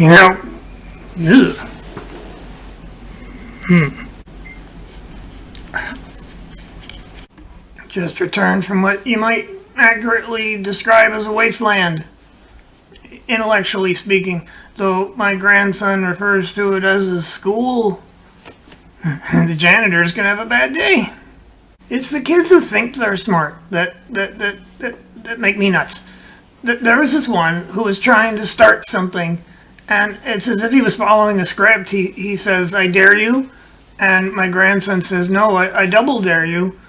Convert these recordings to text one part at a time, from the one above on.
You know, ugh. Just returned from what you might accurately describe as a wasteland, intellectually speaking, though my grandson refers to it as a school. The janitor's gonna have a bad day. It's the kids who think they're smart that make me nuts. There was this one who was trying to start something, and it's as if he was following a script. He says, "I dare you," and my grandson says, "No, I double dare you."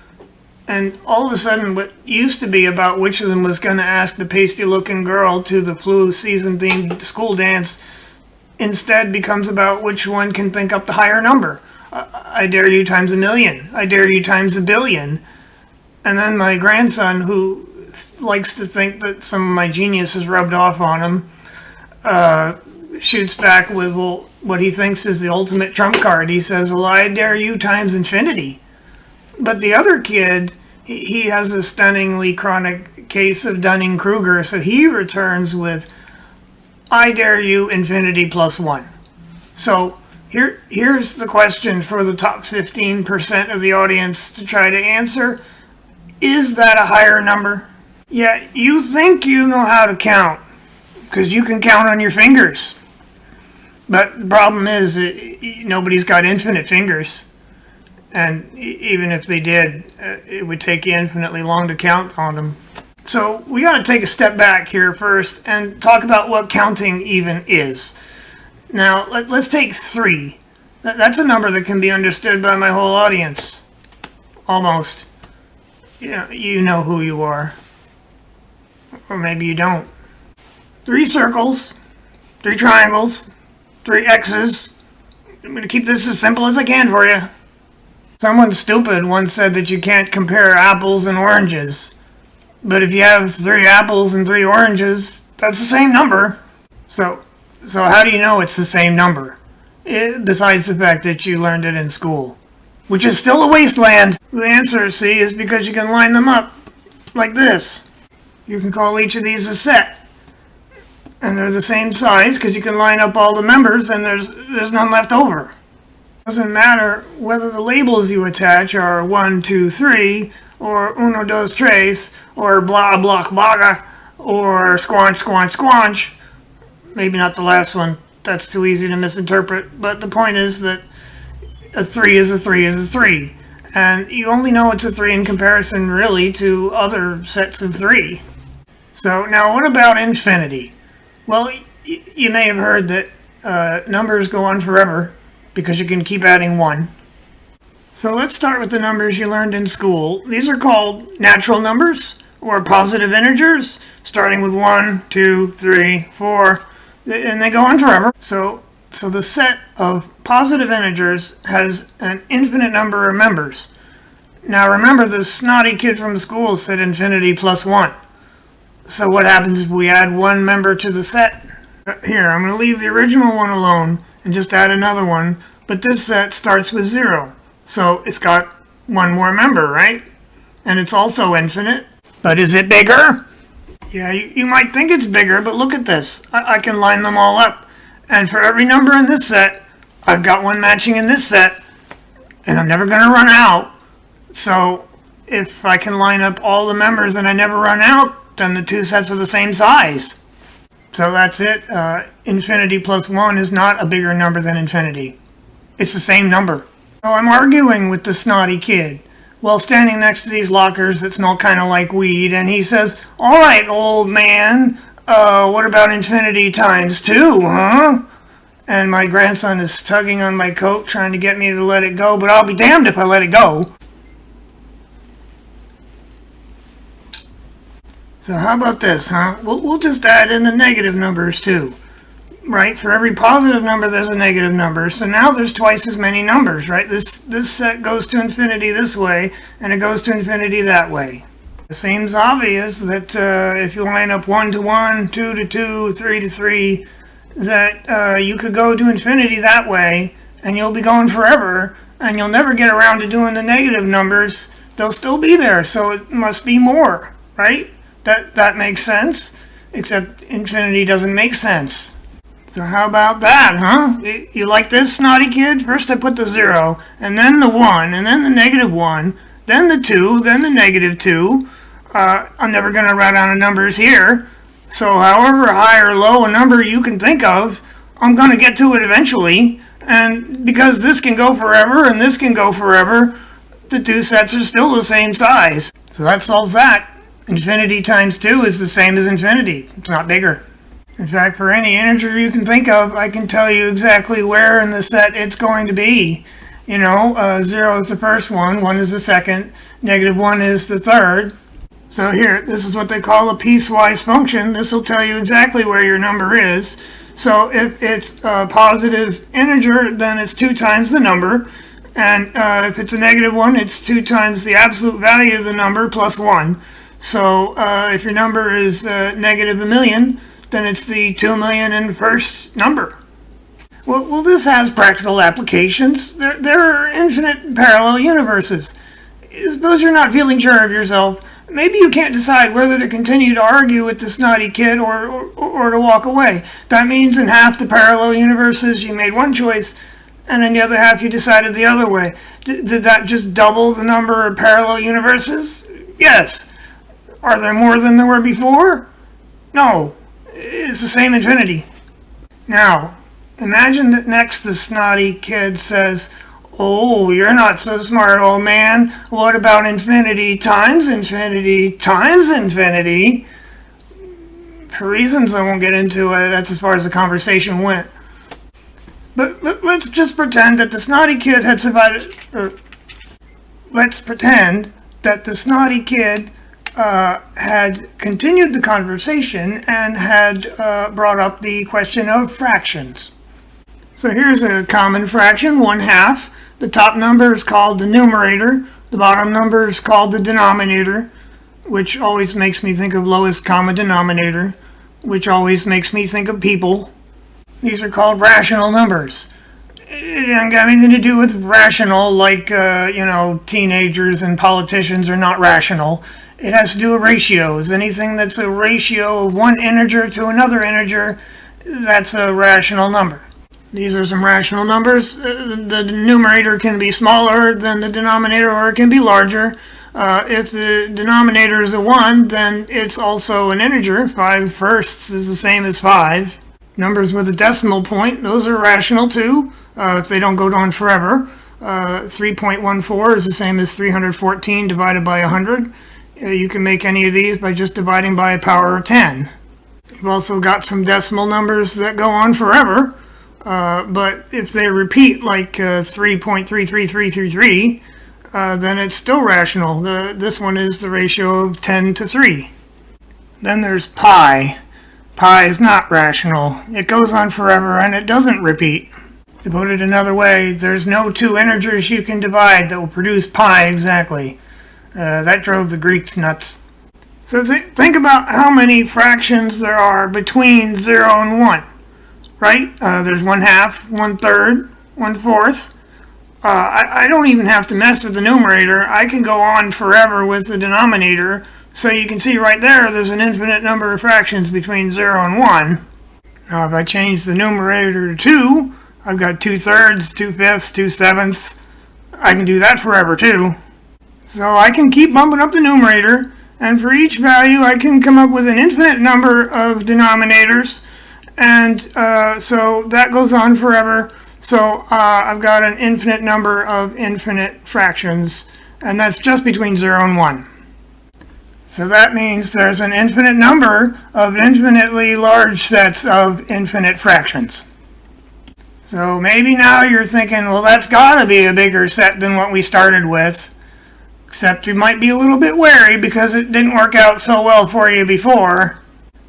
And all of a sudden, what used to be about which of them was going to ask the pasty-looking girl to the flu season-themed school dance instead becomes about which one can think up the higher number. I dare you times a million. I dare you times a billion. And then my grandson, who likes to think that some of my genius has rubbed off on him, shoots back with, well, what he thinks is the ultimate trump card. He says, well, I dare you times infinity. But the other kid, he has a stunningly chronic case of Dunning-Kruger, so he returns with, I dare you infinity plus 1. So here's the question for the top 15% of the audience to try to answer. Is that a higher number? Yeah, you think you know how to count, because you can count on your fingers. But the problem is, nobody's got infinite fingers. And even if they did, it would take you infinitely long to count on them. So we got to take a step back here first and talk about what counting even is. Now, let's take 3. That's a number that can be understood by my whole audience. Almost. You know who you are. Or maybe you don't. 3 circles, 3 triangles, 3 X's. I'm going to keep this as simple as I can for you. Someone stupid once said that you can't compare apples and oranges. But if you have 3 apples and 3 oranges, that's the same number. So how do you know it's the same number? Besides the fact that you learned it in school, which is still a wasteland. The answer, see, is because you can line them up like this. You can call each of these a set. And they're the same size because you can line up all the members and there's none left over. Doesn't matter whether the labels you attach are 1, 2, 3, or uno, dos, tres, or blah, blah, blah, or squanch, squanch, squanch. Maybe not the last one. That's too easy to misinterpret. But the point is that a 3 is a 3 is a 3. And you only know it's a 3 in comparison, really, to other sets of 3. So now what about infinity? Well, you may have heard that numbers go on forever, because you can keep adding 1. So let's start with the numbers you learned in school. These are called natural numbers, or positive integers, starting with 1, 2, 3, 4, and they go on forever. So the set of positive integers has an infinite number of members. Now remember, the snotty kid from school said infinity plus 1. So what happens if we add 1 member to the set? Here, I'm going to leave the original one alone and just add another one, but this set starts with 0. So it's got 1 more member, right? And it's also infinite. But is it bigger? Yeah, you might think it's bigger, but look at this. I can line them all up. And for every number in this set, I've got 1 matching in this set, and I'm never going to run out. So if I can line up all the members and I never run out, then the 2 sets are the same size. So that's it. Infinity plus 1 is not a bigger number than infinity. It's the same number. So I'm arguing with the snotty kid while standing next to these lockers that smell kind of like weed, and he says, all right, old man, what about infinity times 2, huh? And my grandson is tugging on my coat trying to get me to let it go, but I'll be damned if I let it go. So how about this, huh? We'll just add in the negative numbers too, right? For every positive number, there's a negative number. So now there's twice as many numbers, right? This set goes to infinity this way, and it goes to infinity that way. It seems obvious that if you line up 1 to 1, 2 to 2, 3 to 3, that you could go to infinity that way, and you'll be going forever, and you'll never get around to doing the negative numbers. They'll still be there, so it must be more, right? That makes sense, except infinity doesn't make sense. So how about that, huh? You like this, snotty kid? First I put the 0, and then the 1, and then the -1, then the 2, then the -2. I'm never going to run out of numbers here. So however high or low a number you can think of, I'm going to get to it eventually. And because this can go forever and this can go forever, the two sets are still the same size. So that solves that. Infinity times 2 is the same as infinity. It's not bigger. In fact, for any integer you can think of, I can tell you exactly where in the set it's going to be. 0 is the first one, 1 is the second, -1 is the third. So here, this is what they call a piecewise function. This will tell you exactly where your number is. So if it's a positive integer, then it's 2 times the number. And if it's a -1, it's 2 times the absolute value of the number plus 1. So if your number is -1,000,000, then it's the 2,000,001st number. Well, this has practical applications. There are infinite parallel universes. Suppose you're not feeling sure of yourself. Maybe you can't decide whether to continue to argue with this naughty kid or to walk away. That means in half the parallel universes you made one choice, and in the other half you decided the other way. Did that just double the number of parallel universes? Yes. Are there more than there were before? No. It's the same infinity. Now, imagine that next the snotty kid says, "Oh, you're not so smart, old man. What about infinity times infinity times infinity?" For reasons I won't get into, that's as far as the conversation went. But let's just pretend that the snotty kid had survived, let's pretend that the snotty kid had continued the conversation and had brought up the question of fractions. So here's a common fraction, 1/2. The top number is called the numerator. The bottom number is called the denominator, which always makes me think of lowest common denominator, which always makes me think of people. These are called rational numbers. It doesn't have anything to do with rational, like, teenagers and politicians are not rational. It has to do with ratios. Anything that's a ratio of one integer to another integer, that's a rational number. These are some rational numbers. The numerator can be smaller than the denominator, or it can be larger. If the denominator is a 1, then it's also an integer. 5/1 is the same as 5. Numbers with a decimal point, those are rational too, if they don't go on forever. 3.14 is the same as 314 divided by 100. You can make any of these by just dividing by a power of 10. You've also got some decimal numbers that go on forever. But if they repeat like 3.33333, then it's still rational. This one is the ratio of 10 to 3. Then there's pi. Pi is not rational. It goes on forever and it doesn't repeat. To put it another way, there's no two integers you can divide that will produce pi exactly. That drove the Greeks nuts. So think about how many fractions there are between 0 and 1. Right? There's 1/2, 1/3, 1/4. I don't even have to mess with the numerator. I can go on forever with the denominator. So you can see right there's an infinite number of fractions between 0 and 1. Now if I change the numerator to 2, I've got 2/3, 2/5, 2/7. I can do that forever too. So I can keep bumping up the numerator, and for each value I can come up with an infinite number of denominators. And so that goes on forever. So I've got an infinite number of infinite fractions, and that's just between 0 and 1. So that means there's an infinite number of infinitely large sets of infinite fractions. So maybe now you're thinking, well, that's got to be a bigger set than what we started with. Except you might be a little bit wary because it didn't work out so well for you before.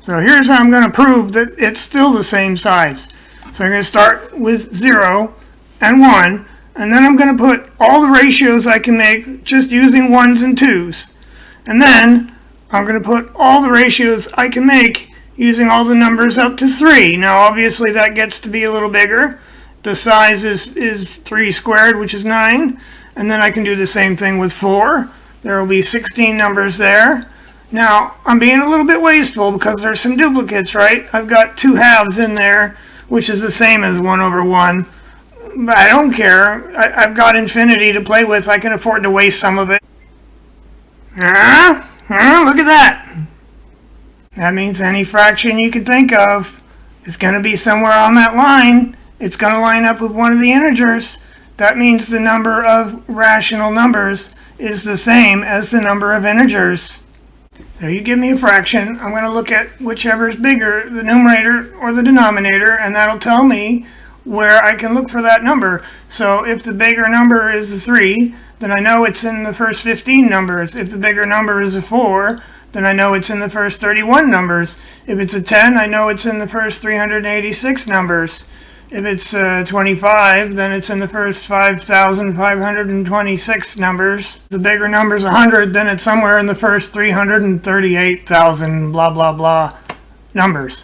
So here's how I'm going to prove that it's still the same size. So I'm going to start with 0 and 1, and then I'm going to put all the ratios I can make just using 1s and 2s. And then I'm going to put all the ratios I can make using all the numbers up to 3. Now obviously that gets to be a little bigger. The size is 3 squared, which is 9. And then I can do the same thing with 4. There will be 16 numbers there. Now, I'm being a little bit wasteful because there's some duplicates, right? I've got 2 halves in there, which is the same as 1 over 1. But I don't care. I've got infinity to play with. I can afford to waste some of it. Look at that. That means any fraction you can think of is going to be somewhere on that line. It's going to line up with one of the integers. That means the number of rational numbers is the same as the number of integers. So you give me a fraction, I'm going to look at whichever is bigger, the numerator or the denominator, and that'll tell me where I can look for that number. So if the bigger number is the 3, then I know it's in the first 15 numbers. If the bigger number is a 4, then I know it's in the first 31 numbers. If it's a 10, I know it's in the first 386 numbers. If it's 25, then it's in the first 5,526 numbers. The bigger number is 100, then it's somewhere in the first 338,000 blah blah blah numbers.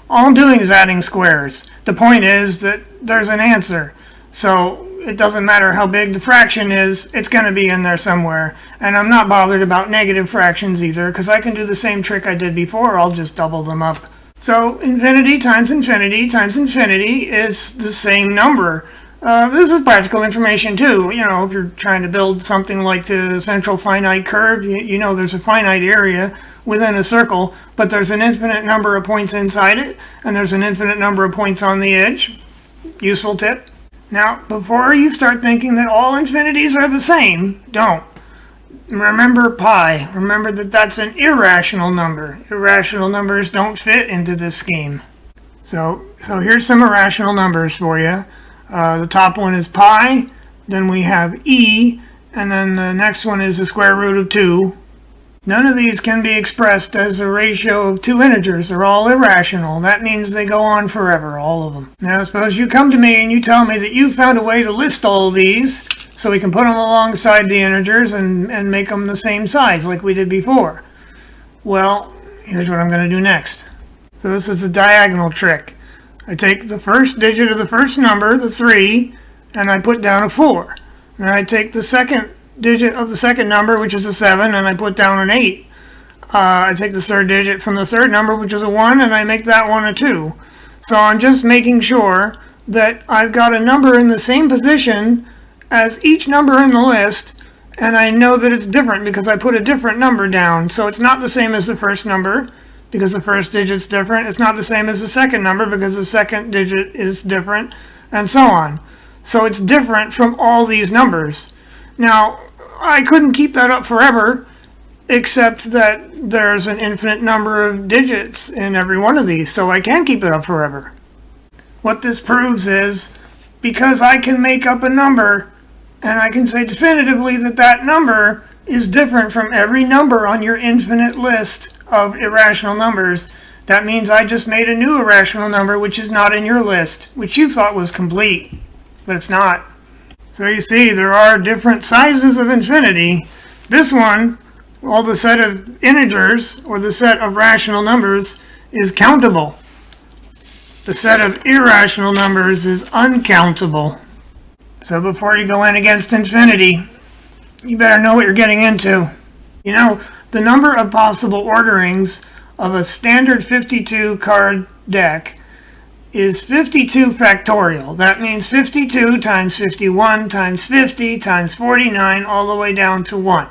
All I'm doing is adding squares. The point is that there's an answer. So it doesn't matter how big the fraction is, it's going to be in there somewhere. And I'm not bothered about negative fractions either, because I can do the same trick I did before. I'll just double them up. So infinity times infinity times infinity is the same number. This is practical information too. You know, if you're trying to build something like the central finite curve, you know there's a finite area within a circle, but there's an infinite number of points inside it, and there's an infinite number of points on the edge. Useful tip. Now, before you start thinking that all infinities are the same, don't. Remember pi. Remember that that's an irrational number. Irrational numbers don't fit into this scheme. So here's some irrational numbers for you. The top one is pi, then we have e, and then the next one is the square root of 2. None of these can be expressed as a ratio of 2 integers. They're all irrational. That means they go on forever, all of them. Now suppose you come to me and you tell me that you found a way to list all these so we can put them alongside the integers and make them the same size like we did before. Well, here's what I'm going to do next. So this is the diagonal trick. I take the first digit of the first number, the 3, and I put down a 4. Then I take the second digit of the second number, which is a 7, and I put down an 8. I take the third digit from the third number, which is a 1, and I make that one a 2. So I'm just making sure that I've got a number in the same position as each number in the list, and I know that it's different because I put a different number down. So it's not the same as the first number because the first digit's different. It's not the same as the second number because the second digit is different, and so on. So it's different from all these numbers. Now, I couldn't keep that up forever, except that there's an infinite number of digits in every one of these, so I can keep it up forever. What this proves is, because I can make up a number, and I can say definitively that that number is different from every number on your infinite list of irrational numbers, that means I just made a new irrational number which is not in your list, which you thought was complete, but it's not. So you see, there are different sizes of infinity. This one, well, the set of integers, or the set of rational numbers, is countable. The set of irrational numbers is uncountable. So before you go in against infinity, you better know what you're getting into. You know, the number of possible orderings of a standard 52 card deck is 52 factorial. That means 52 times 51 times 50 times 49 all the way down to 1.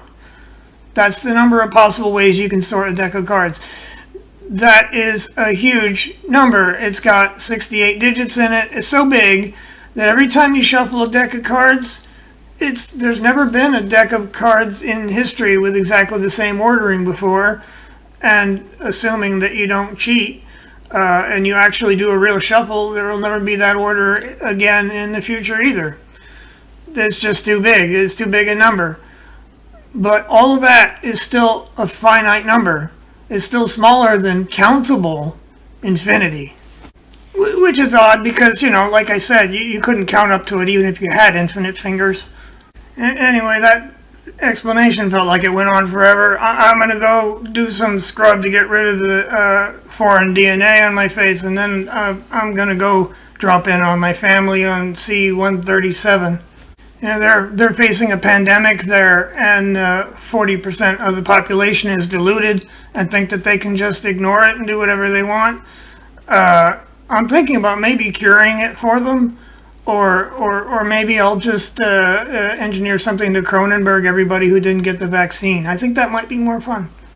That's the number of possible ways you can sort a deck of cards. That is a huge number. It's got 68 digits in it. It's so big that every time you shuffle a deck of cards, there's never been a deck of cards in history with exactly the same ordering before, and assuming that you don't cheat and you actually do a real shuffle, there will never be that order again in the future either. It's just too big. It's too big a number. But all of that is still a finite number. It's still smaller than countable infinity. Which is odd because, you know, like I said, you couldn't count up to it even if you had infinite fingers. Anyway, that explanation felt like it went on forever. I'm going to go do some scrub to get rid of the foreign DNA on my face, and then I'm going to go drop in on my family on C-137. Yeah, they're facing a pandemic there, and 40% of the population is deluded and think that they can just ignore it and do whatever they want. I'm thinking about maybe curing it for them, or maybe I'll just engineer something to Cronenberg everybody who didn't get the vaccine. I think that might be more fun.